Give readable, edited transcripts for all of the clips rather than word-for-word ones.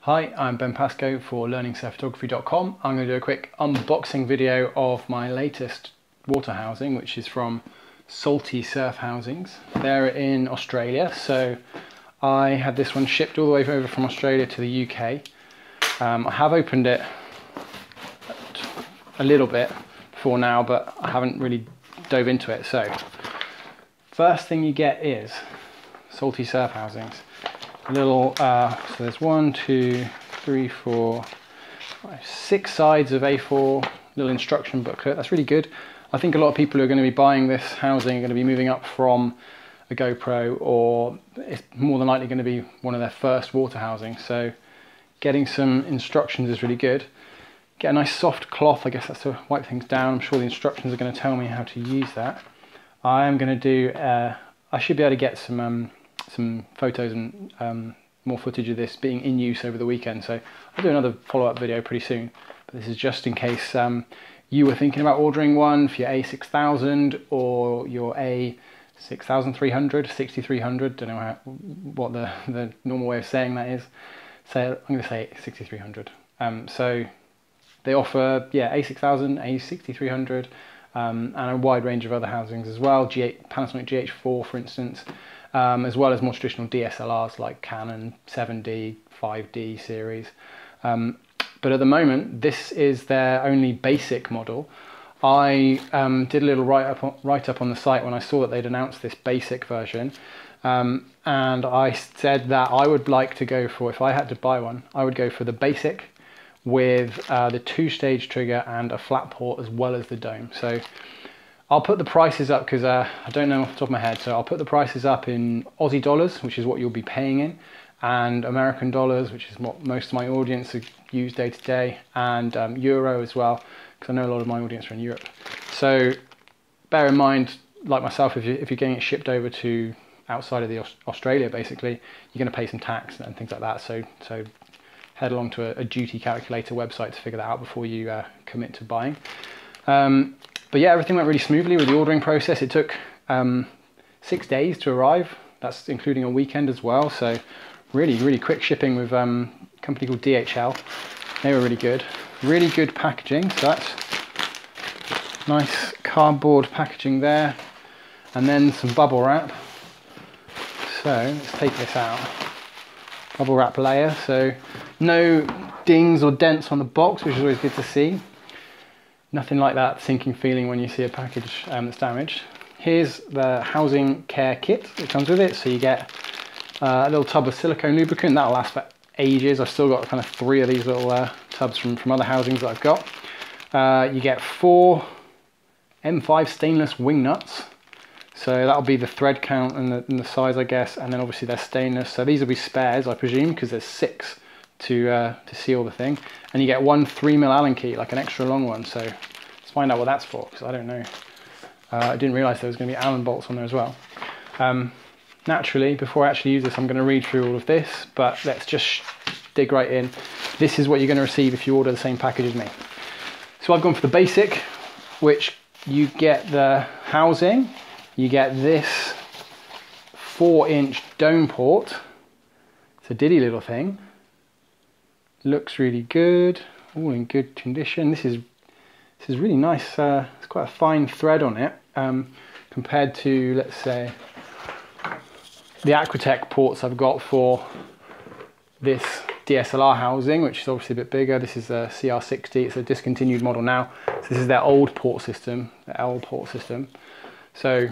Hi, I'm Ben Pascoe for learningsurfphotography.com. I'm going to do a quick unboxing video of my latest water housing, which is from Salty Surf Housings. They're in Australia, so I had this one shipped all the way over from Australia to the UK. I have opened it a little bit before now, but I haven't really dove into it. So first thing you get is Salty Surf Housings. A little, so there's 1, 2, 3, 4, 5, 6 sides of A4 little instruction booklet. That's really good. I think a lot of people who are going to be buying this housing are going to be moving up from a GoPro, or it's more than likely going to be one of their first water housings. So getting some instructions is really good. Get a nice soft cloth, I guess that's to wipe things down. I'm sure the instructions are going to tell me how to use that. I am going to do, I should be able to get some photos and more footage of this being in use over the weekend, so I'll do another follow-up video pretty soon. But this is just in case you were thinking about ordering one for your a6000 or your a6300, 6300, don't know what the normal way of saying that is. So I'm going to say 6300. So they offer, yeah, a6000, a6300, and a wide range of other housings as well. Panasonic GH4, for instance. As well as more traditional DSLRs like Canon 7D, 5D series. But at the moment, this is their only basic model. I did a little write-up on the site when I saw that they'd announced this basic version. And I said that I would like to go for, if I had to buy one, I would go for the basic with the 2-stage trigger and a flat port as well as the dome. So I'll put the prices up because I don't know off the top of my head, so I'll put the prices up in Aussie dollars, which is what you'll be paying in, and American dollars, which is what most of my audience use day to day, and Euro as well, because I know a lot of my audience are in Europe. So bear in mind, like myself, if you're getting it shipped over to outside of the Australia, basically, you're going to pay some tax and things like that. So head along to a duty calculator website to figure that out before you commit to buying. But yeah, everything went really smoothly with the ordering process. It took 6 days to arrive. That's including a weekend as well. So really quick shipping with a company called DHL. They were really good. Really good packaging. So that's nice cardboard packaging there. And then some bubble wrap. So let's take this out. Bubble wrap layer. So no dings or dents on the box, which is always good to see. Nothing like that sinking feeling when you see a package that's damaged. Here's the housing care kit that comes with it. So you get a little tub of silicone lubricant. That'll last for ages. I've still got kind of 3 of these little tubs from other housings that I've got. You get 4 M5 stainless wing nuts. So that'll be the thread count and the size, I guess. And then obviously they're stainless. So these will be spares, I presume, because there's 6 to seal the thing. And you get 1 3mm Allen key, like an extra long one. So let's find out what that's for, because I don't know. I didn't realize there was going to be Allen bolts on there as well. Naturally, before I actually use this, I'm going to read through all of this, but let's just dig right in. This is what you're going to receive if you order the same package as me. So I've gone for the basic, which you get the housing, you get this 4-inch dome port. It's a diddy little thing. Looks really good, all in good condition. This is really nice. It's quite a fine thread on it compared to, let's say, the Aquatech ports I've got for this DSLR housing, which is obviously a bit bigger. This is a CR60. It's a discontinued model now. So this is their old port system, the L port system. So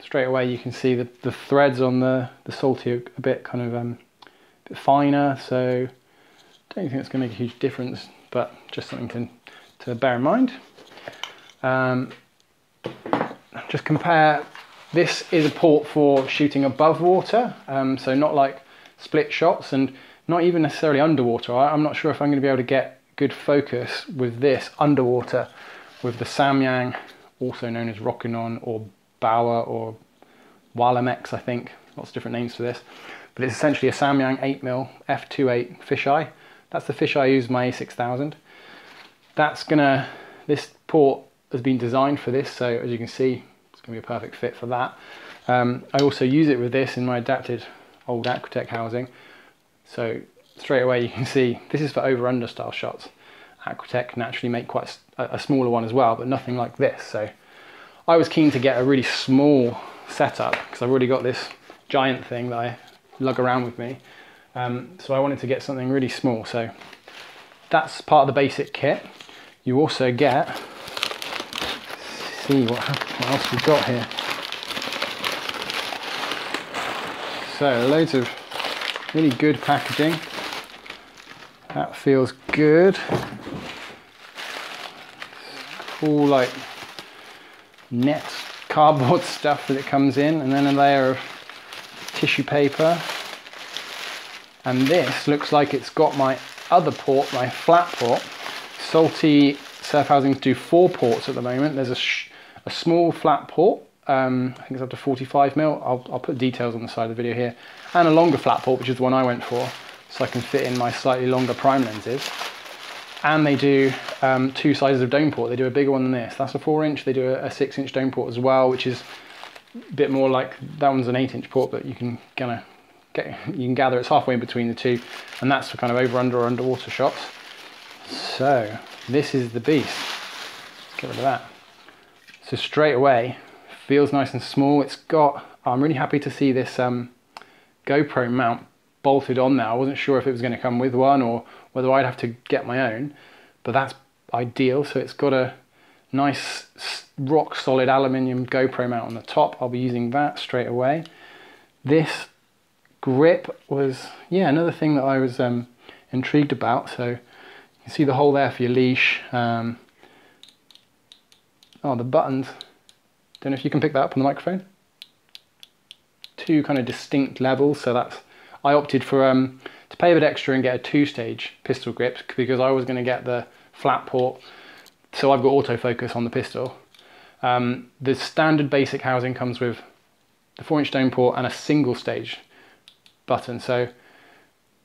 straight away you can see the threads on the Salty are a bit kind of a bit finer. So I don't think it's going to make a huge difference, but just something to bear in mind. Just compare, this is a port for shooting above water, so not like split shots and not even necessarily underwater. I'm not sure if I'm going to be able to get good focus with this underwater with the Samyang, also known as Rokinon or Bauer or Walamex, I think. Lots of different names for this. But it's essentially a Samyang 8mm f2.8 fisheye. That's the fish I use my a6000. This port has been designed for this, so as you can see, it's going to be a perfect fit for that. I also use it with this in my adapted old Aquatech housing. So straight away you can see this is for over-under style shots. Aquatech naturally make quite a smaller one as well, but nothing like this. So I was keen to get a really small setup because I've already got this giant thing that I lug around with me. So I wanted to get something really small. So that's part of the basic kit. You also get, see what else we've got here. So loads of really good packaging. That feels good. Cool, like net cardboard stuff that it comes in, and then a layer of tissue paper. And this looks like it's got my other port, my flat port. Salty surf housings do 4 ports at the moment. There's a small flat port, I think it's up to 45mm. I'll put details on the side of the video here, and a longer flat port, which is the one I went for, so I can fit in my slightly longer prime lenses. And they do 2 sizes of dome port. They do a bigger one than this. That's a 4-inch. They do a 6-inch dome port as well, which is a bit more like, that one's an 8-inch port, but you can gather it's halfway in between the two, and that's for kind of over-under or underwater shots. So this is the beast. Let's get rid of that. So straight away, feels nice and small. It's got, I'm really happy to see this GoPro mount bolted on there. I wasn't sure if it was going to come with one or whether I'd have to get my own, but that's ideal. So it's got a nice rock solid aluminium GoPro mount on the top. I'll be using that straight away. This grip was, yeah, another thing that I was intrigued about. So you can see the hole there for your leash. Oh, the buttons. Don't know if you can pick that up on the microphone. 2 kind of distinct levels. So that's, I opted for to pay a bit extra and get a 2-stage pistol grip because I was going to get the flat port. So I've got autofocus on the pistol. The standard basic housing comes with the 4-inch dome port and a single stage button. So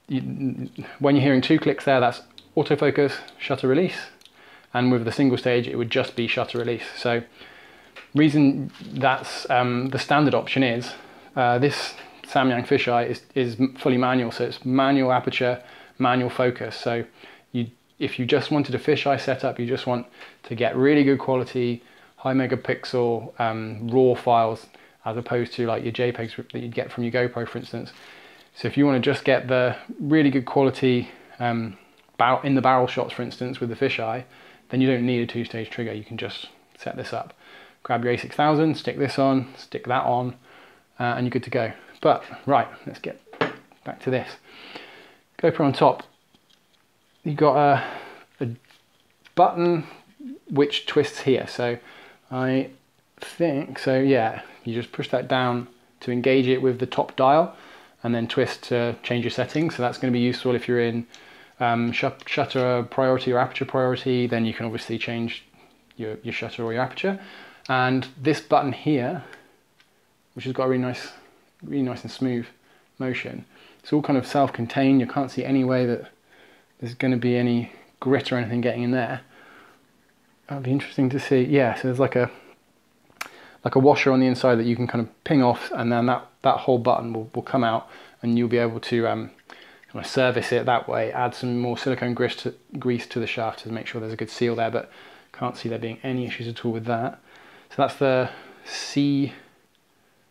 when you're hearing 2 clicks there, that's autofocus, shutter release, and with the single stage it would just be shutter release. So reason that's the standard option is this Samyang fisheye is fully manual, so it's manual aperture, manual focus. So if you just wanted a fisheye setup, you just want to get really good quality, high megapixel raw files, as opposed to like your JPEGs that you'd get from your GoPro, for instance. So if you want to just get the really good quality in the barrel shots, for instance, with the fisheye, then you don't need a 2-stage trigger. You can just set this up, grab your a6000, stick this on, stick that on, and you're good to go. But right, let's get back to this. GoPro on top, you've got a button which twists here. So I think, so yeah, you just push that down to engage it with the top dial and then twist to change your settings. So that's going to be useful if you're in shutter priority or aperture priority. Then you can obviously change your shutter or your aperture. And this button here, which has got a really nice and smooth motion, it's all kind of self-contained. You can't see any way that there's going to be any grit or anything getting in there. That'd be interesting to see. Yeah, so there's like a washer on the inside that you can kind of ping off, and then that whole button will come out, and you'll be able to kind of service it that way. Add some more silicone grease to the shaft to make sure there's a good seal there, but can't see there being any issues at all with that. So that's the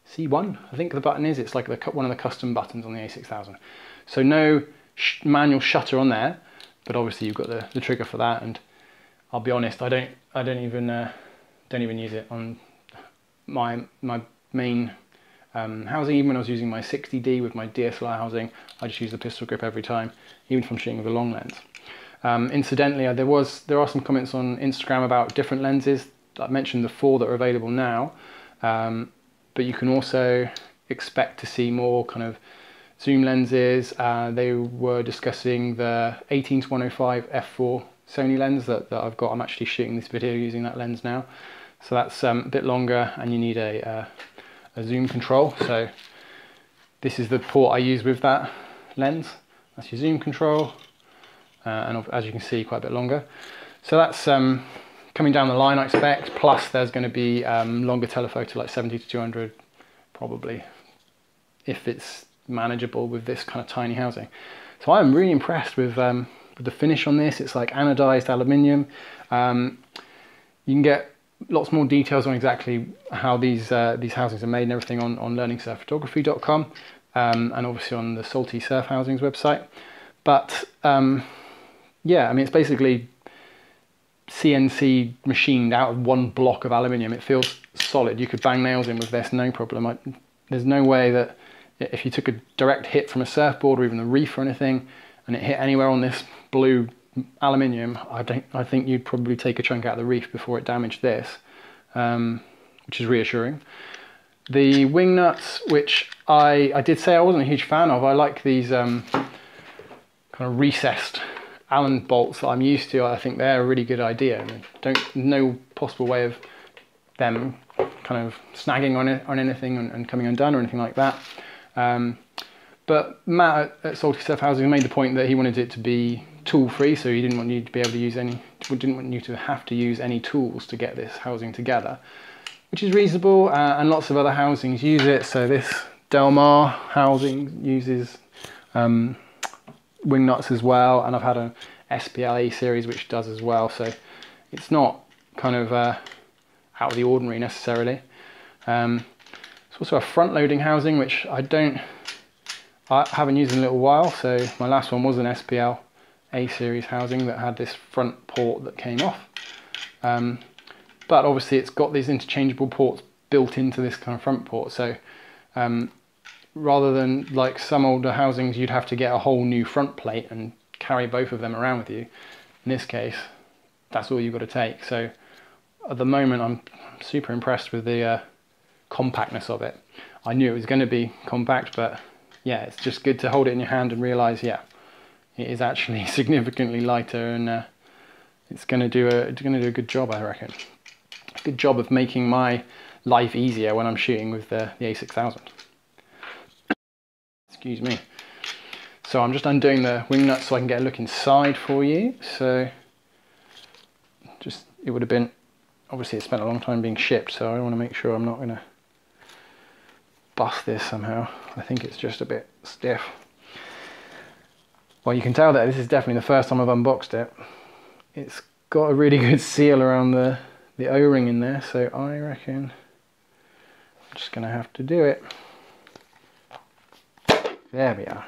C1, I think the button is. It's like one of the custom buttons on the a6000. So no manual shutter on there, but obviously you've got the trigger for that. And I'll be honest, I don't even use it on my main housing. Even when I was using my 60D with my DSLR housing, I just use the pistol grip every time, even if I'm shooting with a long lens. Incidentally, there are some comments on Instagram about different lenses. I mentioned the 4 that are available now, but you can also expect to see more kind of zoom lenses. They were discussing the 18-105 f4 Sony lens that I've got. I'm actually shooting this video using that lens now. So that's a bit longer, and you need a zoom control. So this is the port I use with that lens. That's your zoom control, and as you can see, quite a bit longer. So that's coming down the line, I expect. Plus there's going to be longer telephoto, like 70-200 probably, if it's manageable with this kind of tiny housing. So I'm really impressed with the finish on this. It's like anodized aluminium. You can get lots more details on exactly how these housings are made and everything on learningsurfphotography.com, and obviously on the Salty Surf Housings website. But yeah, I mean, it's basically CNC machined out of one block of aluminium. It feels solid. You could bang nails in with this, no problem. There's no way that if you took a direct hit from a surfboard or even the reef or anything, and it hit anywhere on this blue aluminium, I think you'd probably take a chunk out of the reef before it damaged this, which is reassuring. The wing nuts, which I did say I wasn't a huge fan of. I like these kind of recessed Allen bolts that I'm used to. I think they're a really good idea, and no possible way of them kind of snagging on anything and coming undone or anything like that. But Matt at Salty Surf Housing made the point that he wanted it to be tool free, so he didn't want you to be able to use didn't want you to have to use any tools to get this housing together, which is reasonable, and lots of other housings use it. So this Del Mar housing uses wing nuts as well, and I've had an SPL A-series which does as well, so it's not kind of out of the ordinary necessarily. It's also a front-loading housing, which I haven't used in a little while. So my last one was an SPL A-series housing that had this front port that came off, but obviously it's got these interchangeable ports built into this kind of front port. So rather than like some older housings, you'd have to get a whole new front plate and carry both of them around with you. In this case, that's all you've got to take. So at the moment, I'm super impressed with the compactness of it. I knew it was going to be compact, but yeah, it's just good to hold it in your hand and realize, yeah, it is actually significantly lighter, and it's going to do a good job, I reckon. Good job of making my life easier when I'm shooting with the a6000. Excuse me. So I'm just undoing the wing nuts so I can get a look inside for you. So it would have been, obviously it spent a long time being shipped, so I want to make sure I'm not going to bust this somehow. I think it's just a bit stiff. Well, you can tell that this is definitely the first time I've unboxed it. It's got a really good seal around the O-ring in there, so I reckon I'm just going to have to do it. There we are.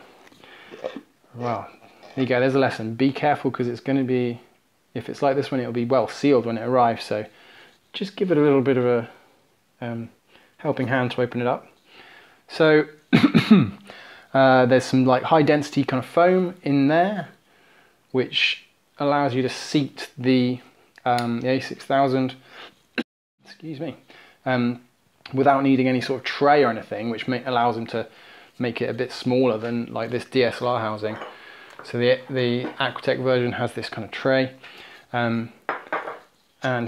Well, there you go, there's a lesson. Be careful, because it's going to be, if it's like this one, it'll be well sealed when it arrives, so just give it a little bit of a helping hand to open it up. So there's some like high density kind of foam in there, which allows you to seat the a6000, excuse me, without needing any sort of tray or anything, which allows them to make it a bit smaller than like this DSLR housing. So the Aquatech version has this kind of tray, and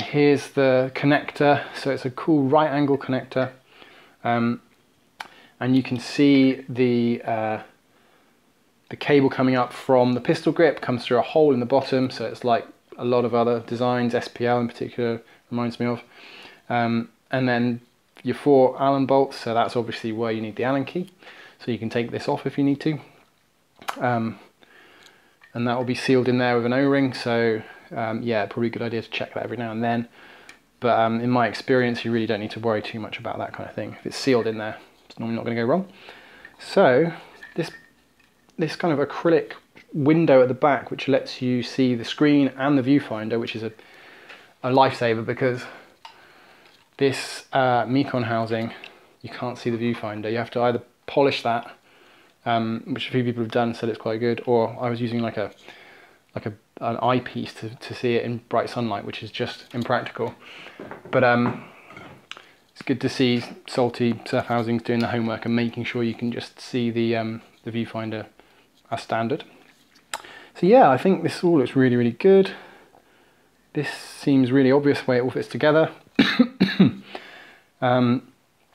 here's the connector. So it's a cool right angle connector, and you can see the cable coming up from the pistol grip comes through a hole in the bottom, so it's like a lot of other designs, SPL in particular reminds me of, and then your 4 Allen bolts, so that's obviously where you need the Allen key, so you can take this off if you need to, and that will be sealed in there with an O-ring. So yeah, probably a good idea to check that every now and then, but in my experience you really don't need to worry too much about that kind of thing. If it's sealed in there, it's normally not going to go wrong. So this kind of acrylic window at the back, which lets you see the screen and the viewfinder, which is a lifesaver, because this Mekon housing, you can't see the viewfinder. You have to either polish that, which a few people have done, said it's quite good, or I was using like an eyepiece to see it in bright sunlight, which is just impractical. But it's good to see Salty Surf Housings doing the homework and making sure you can just see the viewfinder as standard. So yeah, I think this all looks really, really good. This seems really obvious the way it all fits together. I'm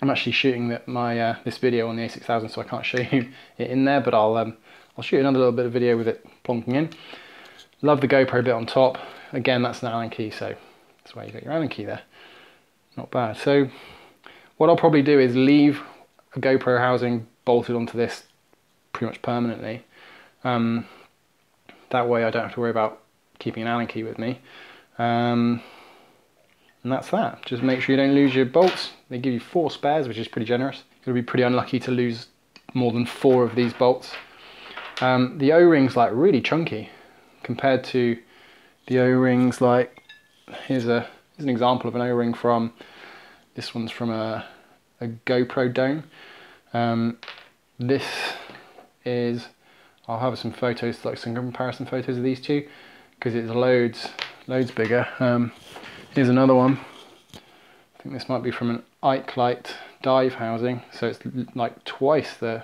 actually shooting this video on the a6000, so I can't show you it in there, but I'll shoot another little bit of video with it plonking in. Love the GoPro bit on top. Again, that's an Allen key, so that's why you got your Allen key there. Not bad. So what I'll probably do is leave a GoPro housing bolted onto this pretty much permanently, That way I don't have to worry about keeping an Allen key with me. And that's that. Just make sure you don't lose your bolts. They give you 4 spares, which is pretty generous. You'll be pretty unlucky to lose more than 4 of these bolts. The O-rings like really chunky compared to the O-rings. Like here's an example of an O-ring from, this one's from a GoPro dome. This is, I'll have some photos, like some comparison photos of these two, because it's loads bigger. Here's another one. I think this might be from an Ike Light dive housing, so it's like twice the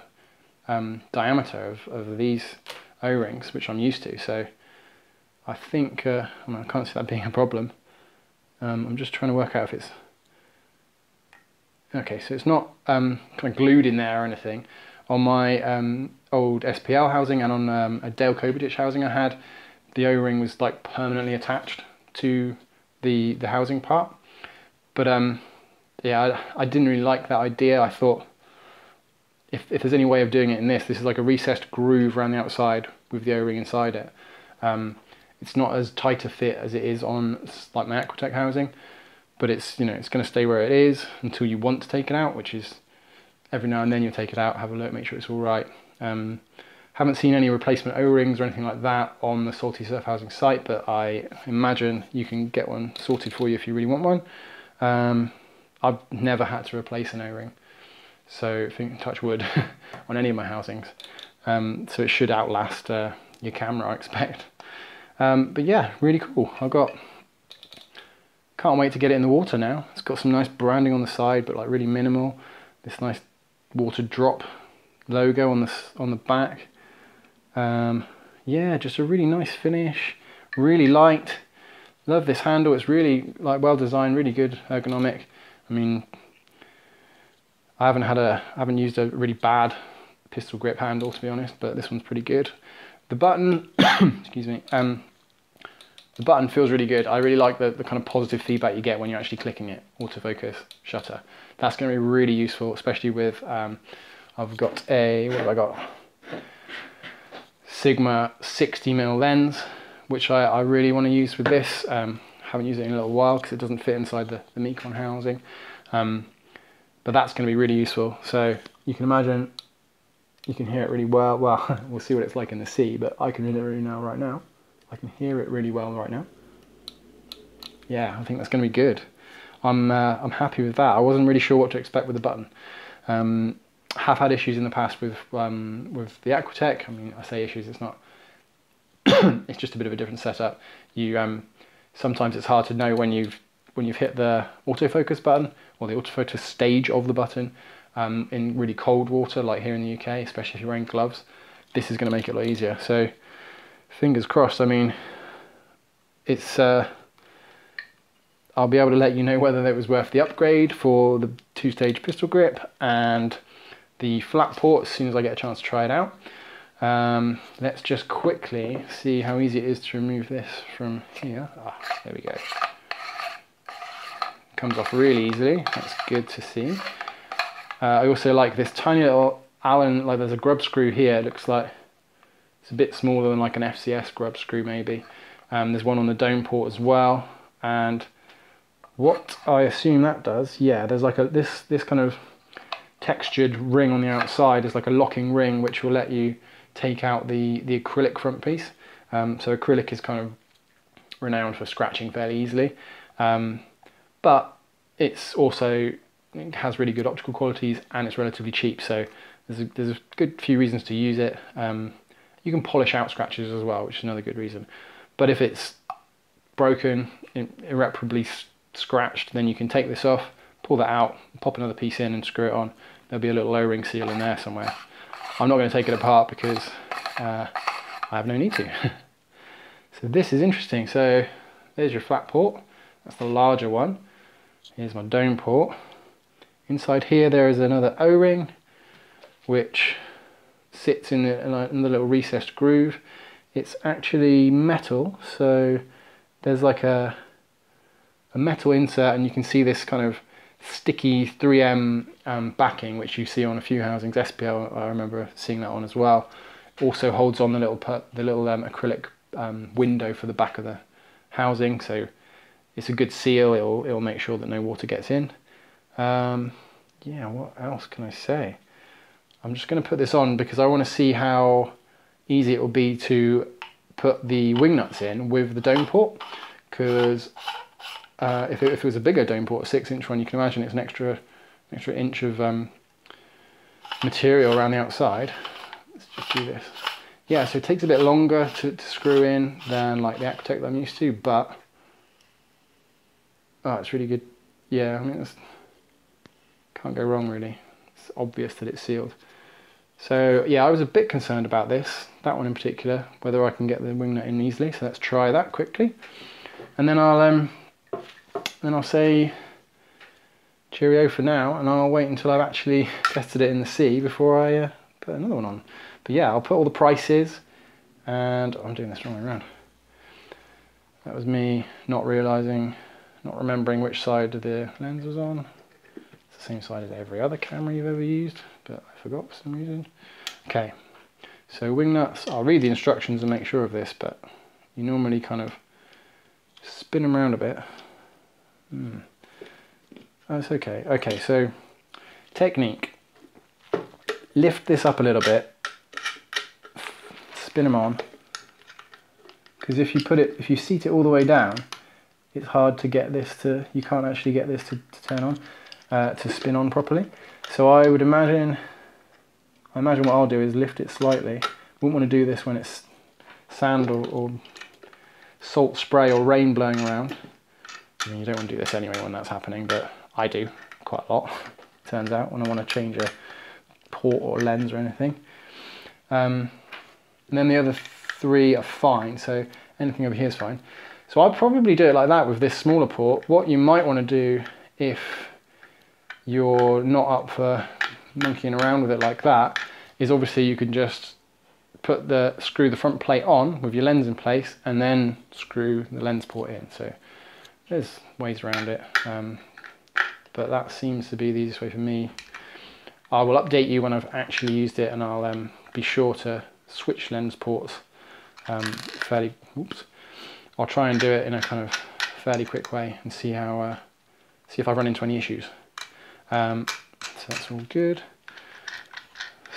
diameter of these O-rings, which I'm used to. So I think I can't see that being a problem. I'm just trying to work out if it's okay. So it's not kind of glued in there or anything. On my old SPL housing and on a Dale Coboditch housing I had, the O-ring was like permanently attached to the housing part. But yeah, I didn't really like that idea. I thought if there's any way of doing it in this is like a recessed groove around the outside with the O-ring inside it. It's not as tight a fit as it is on like my Aquatech housing, but it's, you know, it's going to stay where it is until you want to take it out, which is every now and then you'll take it out, have a look, make sure it's all right. Haven't seen any replacement O-rings or anything like that on the Salty Surf Housing site, but I imagine you can get one sorted for you if you really want one. I've never had to replace an O-ring, so touch wood on any of my housings. So it should outlast your camera, I expect. But yeah, really cool. Can't wait to get it in the water now. It's got some nice branding on the side, but like really minimal. This nice water drop logo on the back. Yeah, just a really nice finish. Really light. Love this handle. It's really like well designed, really good ergonomic. I mean, I haven't used a really bad pistol grip handle, to be honest, but this one's pretty good. The button, excuse me, the button feels really good. I really like the kind of positive feedback you get when you're actually clicking it. Autofocus, shutter. That's going to be really useful, especially with, I've got a, what have I got? Sigma 60mm lens, which I really want to use with this. Haven't used it in a little while because it doesn't fit inside the Micron housing. But that's going to be really useful. So you can imagine, you can hear it really well. Well, we'll see what it's like in the sea, but I can hear it really right now. I can hear it really well right now. Yeah, I think that's going to be good. I'm happy with that. I wasn't really sure what to expect with the button. Have had issues in the past with the Aquatech. I mean, I say issues, it's not. It's just a bit of a different setup. You sometimes it's hard to know when you've hit the autofocus button or the autofocus stage of the button in really cold water, like here in the UK, especially if you're wearing gloves. This is going to make it a lot easier. So fingers crossed. I mean, it's. I'll be able to let you know whether it was worth the upgrade for the 2-stage pistol grip and the flat port as soon as I get a chance to try it out. Let's just quickly see how easy it is to remove this from here. There we go. Comes off really easily. That's good to see. I also like this tiny little Allen, like there's a grub screw here. It looks like it's a bit smaller than like an FCS grub screw maybe. There's one on the dome port as well. And what I assume that does, yeah, there's like this kind of textured ring on the outside is like a locking ring which will let you take out the acrylic front piece. So acrylic is kind of renowned for scratching fairly easily, but it's also, it has really good optical qualities and it's relatively cheap, so there's a good few reasons to use it. You can polish out scratches as well, which is another good reason, but if it's broken, irreparably scratched, then you can take this off, pull that out, pop another piece in and screw it on. There'll be a little O-ring seal in there somewhere. I'm not going to take it apart because I have no need to. So this is interesting. So there's your flat port. That's the larger one. Here's my dome port. Inside here there is another O-ring which sits in the little recessed groove. It's actually metal, so there's like a metal insert, and you can see this kind of sticky 3M backing which you see on a few housings. SPL, I remember seeing that on as well. also holds on the little acrylic window for the back of the housing, so it's a good seal. It'll make sure that no water gets in. Yeah, what else can I say? I'm just going to put this on because I want to see how easy it will be to put the wing nuts in with the dome port, because if it was a bigger dome port, a 6-inch one, you can imagine it's an extra inch of material around the outside. Let's just do this. Yeah, so it takes a bit longer to screw in than like the Actec that I'm used to, but oh, it's really good. Yeah, I mean, can't go wrong really. It's obvious that it's sealed. So yeah, I was a bit concerned about this, that one in particular, whether I can get the wing nut in easily. So let's try that quickly, and then I'll say cheerio for now, and I'll wait until I've actually tested it in the sea before I put another one on. But yeah, I'll put all the prices, and I'm doing this the wrong way around. That was me not remembering which side the lens was on. It's the same side as every other camera you've ever used, but I forgot for some reason. Okay, so wing nuts, I'll read the instructions and make sure of this, but you normally kind of spin them around a bit. That's okay. Okay, so technique. Lift this up a little bit, spin them on, because if you seat it all the way down, it's hard to get this to, you can't actually get this to turn on, to spin on properly. So I imagine what I'll do is lift it slightly. Wouldn't want to do this when it's sand or salt spray or rain blowing around. I mean, you don't want to do this anyway when that's happening, but I do quite a lot, turns out, when I want to change a port or lens or anything. And then the other three are fine, so anything over here is fine. So I'll probably do it like that with this smaller port. What you might want to do if you're not up for monkeying around with it like that is obviously you can just screw the front plate on with your lens in place and then screw the lens port in. So there's ways around it, but that seems to be the easiest way for me. I will update you when I've actually used it, and I'll be sure to switch lens ports fairly. Oops. I'll try and do it in a kind of fairly quick way and see how see if I run into any issues. So that's all good.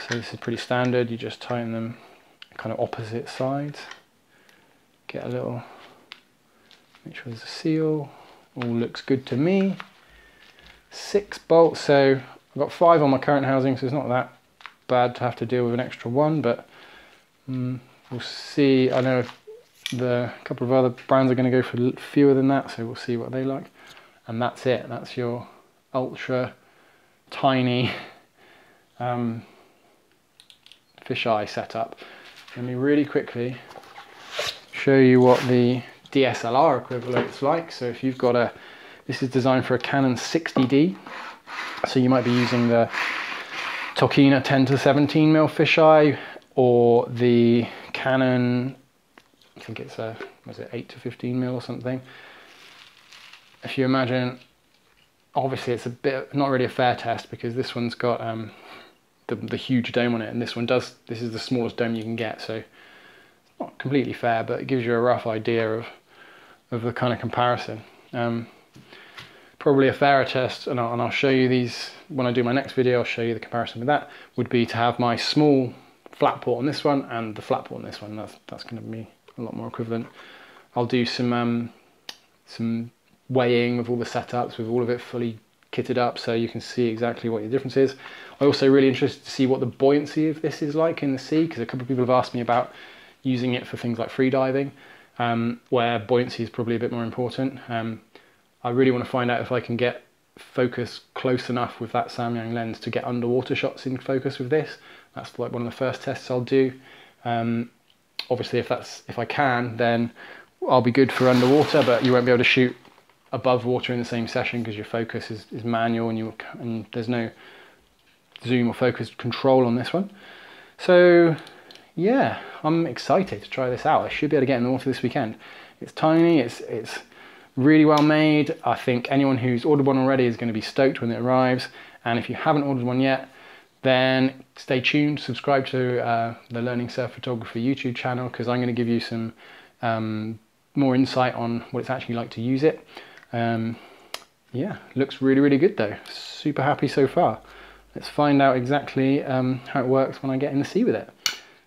So this is pretty standard. You just tighten them kind of opposite sides. Get a little. Make sure there's a seal. All looks good to me. 6 bolts. So I've got 5 on my current housing, so it's not that bad to have to deal with an extra one, but we'll see. I know a couple of other brands are going to go for fewer than that, so we'll see what they like. And that's it. That's your ultra tiny fisheye setup. Let me really quickly show you what the DSLR equivalent's like. So if you've got this is designed for a Canon 60D, so you might be using the Tokina 10-17mm fisheye, or the Canon, I think it's was it 8-15mm or something. If you imagine, obviously it's a bit, not really a fair test, because this one's got the huge dome on it, and this is the smallest dome you can get, so it's not completely fair, but it gives you a rough idea of the kind of comparison. Probably a fairer test, and I'll show you these when I do my next video. I'll show you the comparison with that, would be to have my small flat port on this one and the flat port on this one. That's going to be a lot more equivalent. I'll do some weighing of all the setups with all of it fully kitted up, so you can see exactly what your difference is. I'm also really interested to see what the buoyancy of this is like in the sea, because a couple of people have asked me about using it for things like free diving, where buoyancy is probably a bit more important. I really want to find out if I can get focus close enough with that Samyang lens to get underwater shots in focus with this. That's like one of the first tests I'll do. Obviously if I can, then I'll be good for underwater, but you won't be able to shoot above water in the same session because your focus is manual, and there's no zoom or focus control on this one. So yeah, I'm excited to try this out. I should be able to get in the water this weekend. It's tiny, it's really well made. I think anyone who's ordered one already is going to be stoked when it arrives, and if you haven't ordered one yet, then stay tuned, subscribe to the Learning Surf Photography YouTube channel, because I'm going to give you some more insight on what it's actually like to use it. Yeah, looks really, really good though. Super happy so far. Let's find out exactly how it works when I get in the sea with it.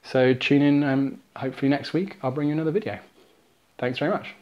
So tune in, hopefully next week I'll bring you another video. Thanks very much.